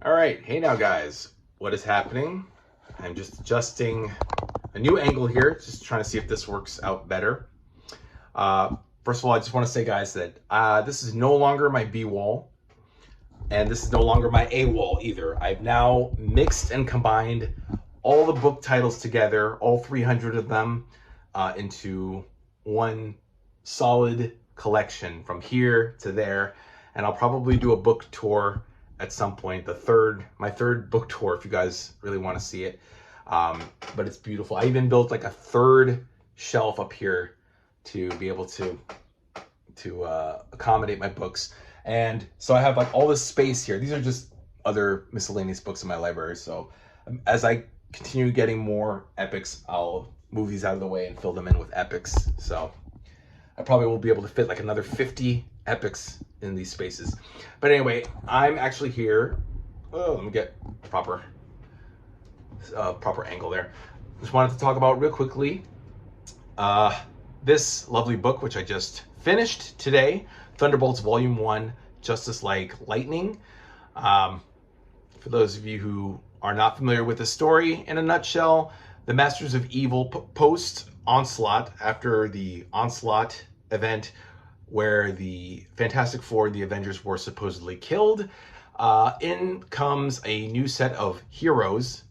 All right, hey now guys, what is happening? I'm just adjusting a new angle here, just trying to see if this works out better. First of all, I just want to say guys that this is no longer my B wall, and this is no longer my A wall either. I've now mixed and combined all the book titles together, all 300 of them, into one solid collection from here to there, and I'll probably do a book tour at some point, my third book tour, if you guys really want to see it. But it's beautiful. I even built like a third shelf up here to be able to accommodate my books. And so I have like all this space here. These are just other miscellaneous books in my library. So as I continue getting more epics, I'll move these out of the way and fill them in with epics. So I probably will be able to fit like another 50 epics in these spaces. But anyway, I'm actually here. Oh, let me get proper angle there. Just wanted to talk about real quickly this lovely book, which I just finished today, Thunderbolts Volume 1, Justice Like Lightning. For those of you who are not familiar with the story, in a nutshell, the Masters of Evil post Onslaught, after the Onslaught event where the Fantastic Four and the Avengers were supposedly killed, in comes a new set of heroes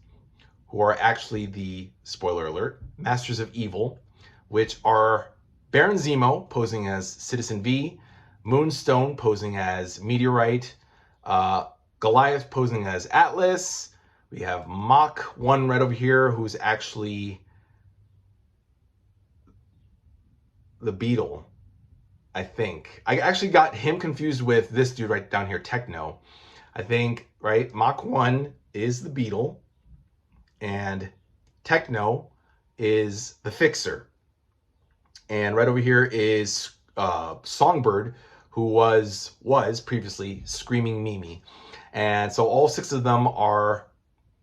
who are actually the, spoiler alert, Masters of Evil, which are Baron Zemo posing as Citizen V, Moonstone posing as Meteorite, Goliath posing as Atlas. We have Mach 1 right over here, who's actually the Beetle, I think. I actually got him confused with this dude right down here, Techno. I think, right, Mach 1 is the Beetle, and Techno is the Fixer. And right over here is Songbird, who was previously Screaming Mimi. And so all 6 of them are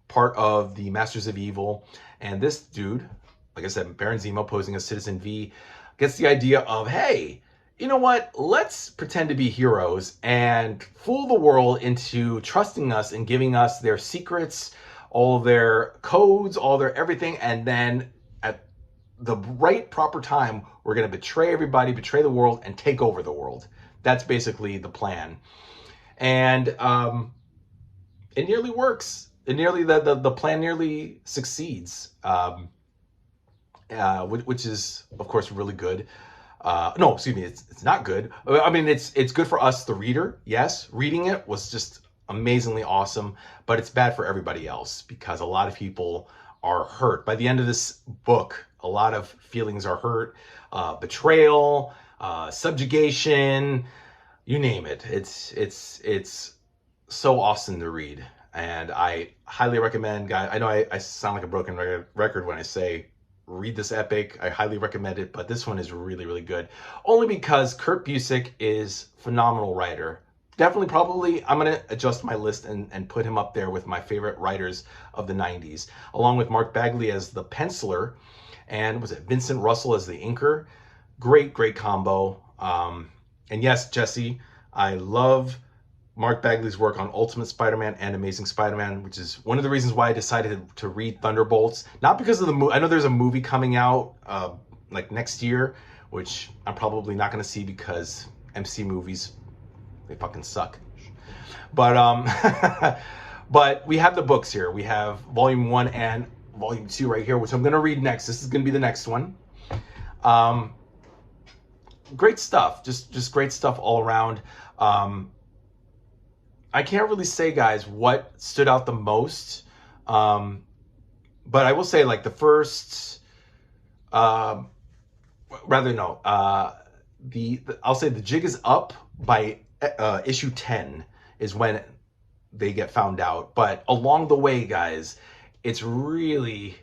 part of the Masters of Evil. And this dude, like I said, Baron Zemo posing as Citizen V, gets the idea of, hey, you know what? Let's pretend to be heroes and fool the world into trusting us and giving us their secrets, all their codes, all their everything. And then at the right proper time, we're going to betray everybody, betray the world, and take over the world. That's basically the plan. And it nearly works. The plan nearly succeeds, which is, of course, really good. No, excuse me, it's not good. I mean, it's good for us, the reader. Yes, reading it was just amazingly awesome, but it's bad for everybody else because a lot of people are hurt. By the end of this book, a lot of feelings are hurt. Betrayal, subjugation, you name it. It's so awesome to read. And I highly recommend, guys. I know I sound like a broken record when I say read this epic. I highly recommend it, but this one is really, really good. Only because Kurt Busiek is a phenomenal writer. Definitely, probably, I'm going to adjust my list and put him up there with my favorite writers of the 90s, along with Mark Bagley as the penciler, and was it Vincent Russell as the inker? Great, great combo. And yes, Jesse, I love Mark Bagley's work on Ultimate Spider-Man and Amazing Spider-Man, which is one of the reasons why I decided to read Thunderbolts. Not because of the movie. I know there's a movie coming out like next year, which I'm probably not going to see because MC movies, they fucking suck. But but we have the books here. We have Volume 1 and Volume 2 right here, which I'm going to read next. This is going to be the next one. Great stuff. Just great stuff all around. I can't really say, guys, what stood out the most. But I will say, like, the first, I'll say the jig is up by issue 10 is when they get found out. But along the way, guys, it's really,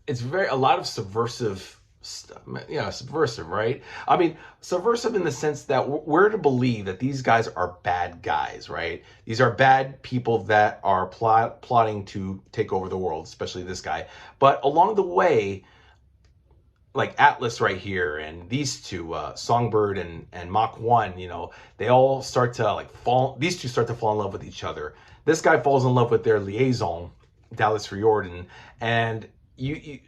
a lot of subversive stuff. Yeah, subversive, right? I mean, subversive in the sense that we're to believe that these guys are bad guys, right? These are bad people that are plotting to take over the world, especially this guy. But along the way, like Atlas right here, and these two, Songbird and Mach 1, they all start to like these two start to fall in love with each other. This guy falls in love with their liaison, Dallas Riordan, and you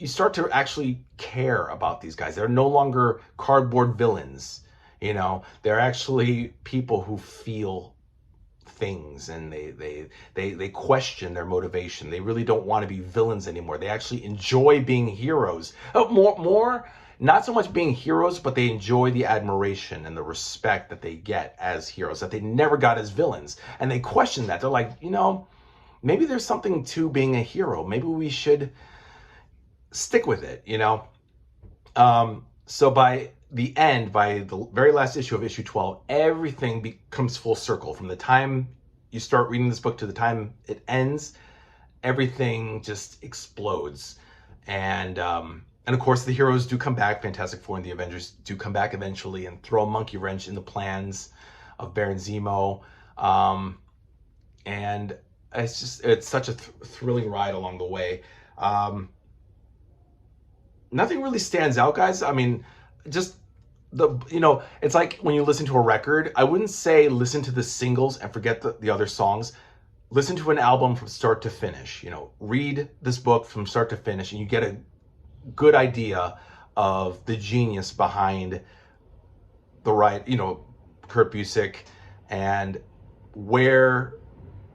start to actually care about these guys. They're no longer cardboard villains. They're actually people who feel things, and they question their motivation. They really don't want to be villains anymore. They actually enjoy being heroes. More not so much being heroes, but they enjoy the admiration and the respect that they get as heroes that they never got as villains. And they question that. They're like, maybe there's something to being a hero. Maybe we should stick with it, So by the end, by the very last issue of issue 12, everything becomes full circle. From the time you start reading this book to the time it ends, everything just explodes. And of course, the heroes do come back. Fantastic Four and the Avengers do come back eventually and throw a monkey wrench in the plans of Baron Zemo. And it's such a thrilling ride along the way. Nothing really stands out, guys. I mean, just it's like when you listen to a record, I wouldn't say listen to the singles and forget the other songs. Listen to an album from start to finish. Read this book from start to finish, and you get a good idea of the genius behind the Kurt Busiek, and where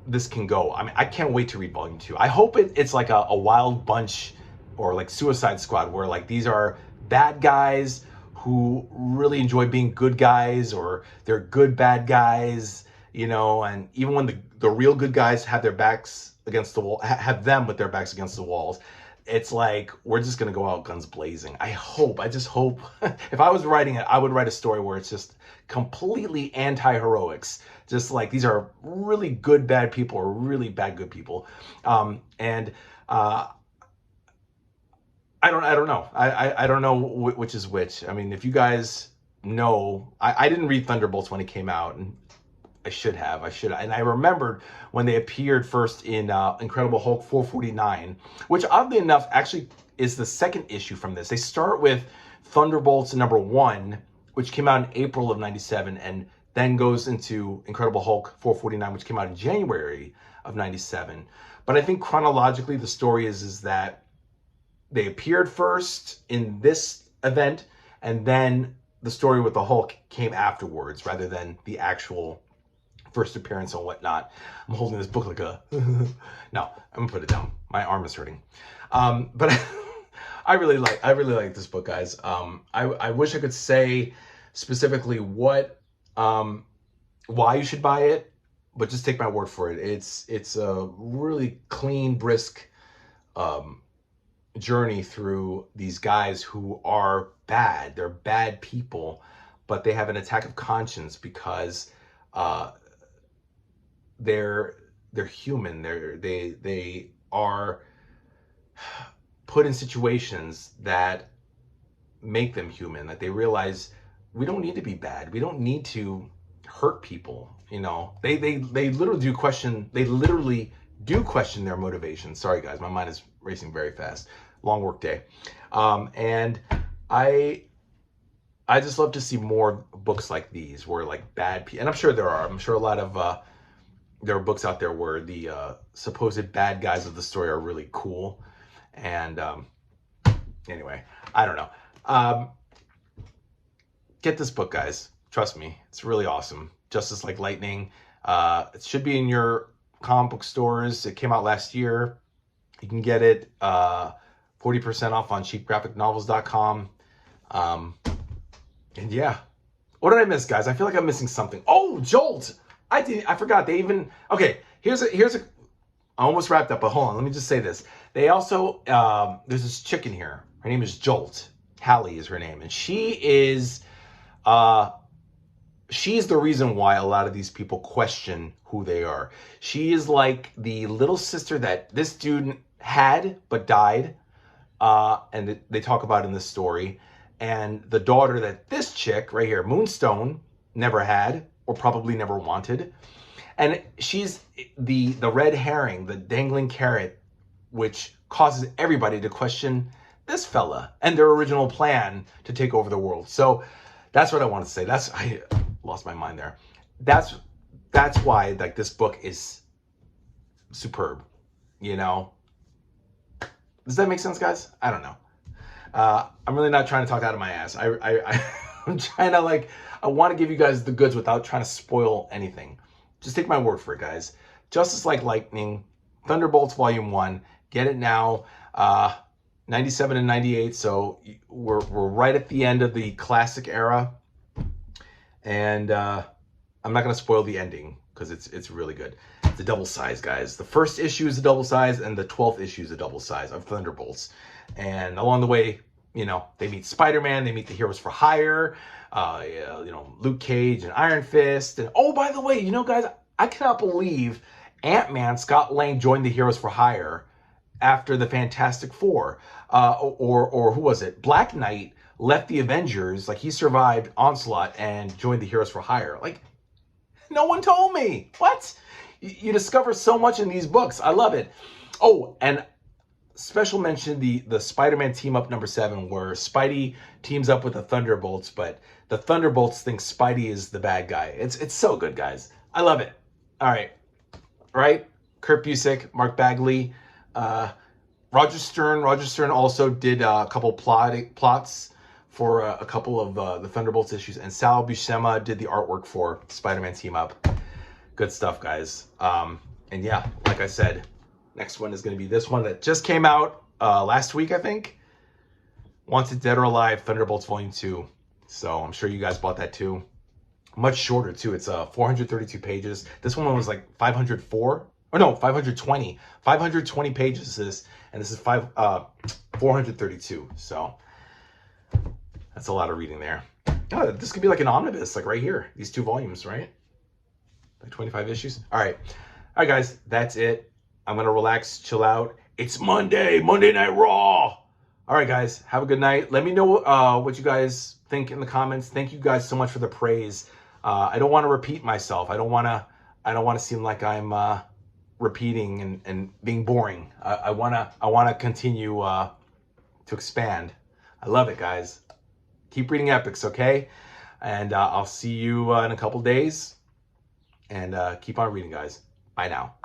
this can go. I mean, I can't wait to read volume 2. I hope it's like a Wild Bunch or like Suicide Squad, where like these are bad guys who really enjoy being good guys, or they're good bad guys, and even when the real good guys have their backs against the wall, have them with their backs against the walls, it's like we're just gonna go out guns blazing. I just hope if I was writing it, I would write a story where it's just completely anti-heroics. Just like these are really good bad people or really bad good people. I don't know. I don't know which is which. I mean, if you guys know, I didn't read Thunderbolts when it came out, and I should have. And I remembered when they appeared first in Incredible Hulk 449, which oddly enough actually is the second issue from this. They start with Thunderbolts #1, which came out in April of '97, and then goes into Incredible Hulk 449, which came out in January of '97. But I think chronologically, the story is that they appeared first in this event, and then the story with the Hulk came afterwards, rather than the actual first appearance and whatnot. I'm holding this book like a... No, I'm gonna put it down. My arm is hurting. But I really like this book, guys. I wish I could say specifically why you should buy it, but just take my word for it. It's a really clean, brisk journey through these guys who are bad. They're bad people, but they have an attack of conscience because they're human. They are put in situations that make them human, that they realize we don't need to be bad. We don't need to hurt people. They literally do question. They literally do question their motivation. Sorry, guys, my mind is racing very fast. Long work day. And I just love to see more books like these where like bad people, and I'm sure there are. I'm sure a lot of there are books out there where the supposed bad guys of the story are really cool. And anyway, I don't know. Get this book, guys. Trust me, it's really awesome. Justice Like Lightning. It should be in your comic book stores. It came out last year. You can get it 40% off on cheapgraphicnovels.com. And yeah, what did I miss, guys? I feel like I'm missing something. Oh, Jolt! I forgot. They even... Okay, here's a... I almost wrapped up, but hold on. Let me just say this. They also... there's this chick in here. Her name is Jolt. Hallie is her name. And she is... she's the reason why a lot of these people question who they are. She is like the little sister that this dude had, but died. And they talk about in this story. And the daughter that this chick right here, Moonstone, never had, or probably never wanted. And she's the red herring, the dangling carrot, which causes everybody to question this fella and their original plan to take over the world. So that's what I want to say. I lost my mind there. That's why like this book is superb. You know, does that make sense, guys? I don't know. I'm really not trying to talk out of my ass. I'm trying to like, I want to give you guys the goods without trying to spoil anything. Just take my word for it, guys. Justice Like Lightning, Thunderbolts Volume 1. Get it now. 97 and 98. So we're right at the end of the classic era. And I'm not going to spoil the ending because it's really good. It's a double size, guys. The first issue is a double size and the 12th issue is a double size of Thunderbolts. And along the way, you know, they meet Spider-Man, they meet the Heroes for Hire, you know, Luke Cage and Iron Fist. And oh, by the way, you know, guys, I cannot believe Ant-Man, Scott Lang joined the Heroes for Hire after the Fantastic Four. Or who was it? Black Knight left the Avengers, like he survived Onslaught and joined the Heroes for Hire. Like, no one told me. What? You discover so much in these books. I love it. Oh, and special mention the Spider-Man team up number 7, where Spidey teams up with the Thunderbolts, but the Thunderbolts think Spidey is the bad guy. It's so good, guys. I love it. All right. Kurt Busiek, Mark Bagley, Roger Stern. Roger Stern also did a couple plots for a couple of the Thunderbolts issues, and Sal Buscema did the artwork for Spider-Man team up. Good stuff, guys. And yeah, like I said, next one is going to be this one that just came out last week, I think. Wanted Dead or Alive, Thunderbolts Volume 2. So I'm sure you guys bought that too. Much shorter too. It's 432 pages. This one was like 504. Or no, 520. 520 pages is, and this is 432. So that's a lot of reading there. Oh, this could be like an omnibus, like right here. These 2 volumes, right? Like 25 issues. All right, guys, that's it. I'm gonna relax, chill out. It's Monday Night Raw. All right, guys, have a good night. Let me know what you guys think in the comments. Thank you guys so much for the praise. I don't want to repeat myself. I don't want to seem like I'm repeating and being boring. I want to continue to expand. I love it, guys. Keep reading epics, okay? And I'll see you in a couple days. And keep on reading, guys. Bye now.